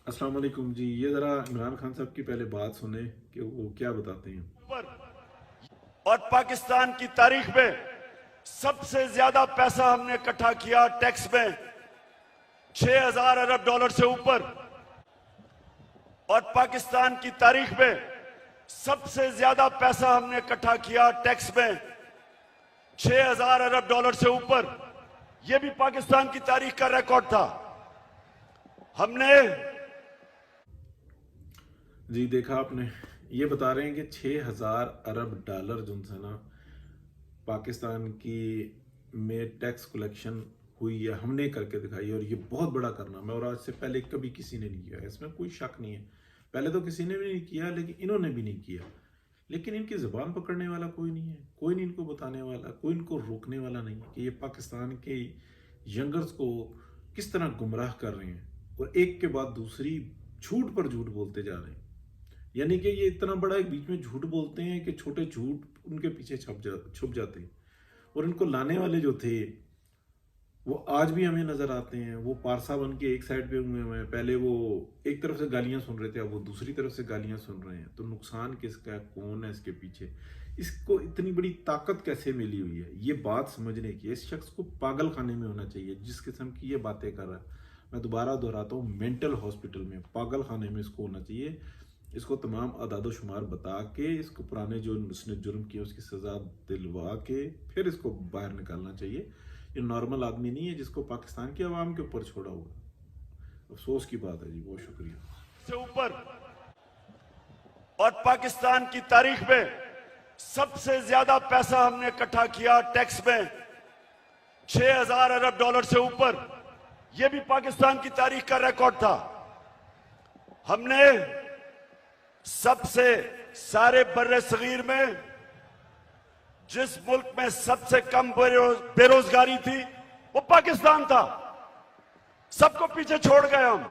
अस्सलाम वालेकुम जी। ये जरा इमरान खान साहब की पहले बात सुने कि वो क्या बताते हैं। और पाकिस्तान की तारीख में सबसे ज्यादा पैसा हमने इकट्ठा किया टैक्स में, 6,000 अरब डॉलर से ऊपर। और पाकिस्तान की तारीख में सबसे ज्यादा पैसा हमने इकट्ठा किया टैक्स में, 6,000 अरब डॉलर से ऊपर। यह भी पाकिस्तान की तारीख का रिकॉर्ड था। हमने जी देखा आपने, ये बता रहे हैं कि 6,000 अरब डॉलर जो है ना पाकिस्तान की में टैक्स कलेक्शन हुई है, हमने करके दिखाई है। और ये बहुत बड़ा कारनामा है और आज से पहले कभी किसी ने नहीं किया, इसमें कोई शक नहीं है। पहले तो किसी ने भी नहीं किया, लेकिन इन्होंने भी नहीं किया। लेकिन इनकी ज़बान पकड़ने वाला कोई नहीं है, कोई नहीं इनको बताने वाला, कोई इनको रोकने वाला नहीं है कि ये पाकिस्तान के यंगर्स को किस तरह गुमराह कर रहे हैं और एक के बाद दूसरी झूठ पर झूठ बोलते जा रहे हैं। यानी कि ये इतना बड़ा एक बीच में झूठ बोलते हैं कि छोटे झूठ उनके पीछे छुप जाते हैं। और इनको लाने वाले जो थे वो आज भी हमें नजर आते हैं। वो पारसा बन के एक साइड पे हुए हैं। पहले वो एक तरफ से गालियां सुन रहे थे, अब वो दूसरी तरफ से गालियां सुन रहे हैं। तो नुकसान किसका है, कौन है इसके पीछे, इसको इतनी बड़ी ताकत कैसे मिली हुई है, ये बात समझने की। इस शख्स को पागल खाने में होना चाहिए जिस किस्म की ये बातें कर रहा है। मैं दोबारा दोहराता हूँ, मेंटल हॉस्पिटल में, पागल खाने में इसको होना चाहिए। इसको तमाम अदाद शुमार बता के, इसको पुराने जो उसने जुर्म किया उसकी सजा दिलवा के फिर इसको बाहर निकालना चाहिए। ये नॉर्मल आदमी नहीं है जिसको पाकिस्तान की आवाम के ऊपर छोड़ा होगा। अफसोस की बात है जी। बहुत शुक्रिया। से ऊपर। और पाकिस्तान की तारीख में सबसे ज्यादा पैसा हमने इकट्ठा किया टैक्स में, 6,000 अरब डॉलर से ऊपर। यह भी पाकिस्तान की तारीख का रिकॉर्ड था। हमने सबसे सारे बर्रे सगीर में जिस मुल्क में सबसे कम बेरोजगारी थी वो पाकिस्तान था। सबको पीछे छोड़ गए हम।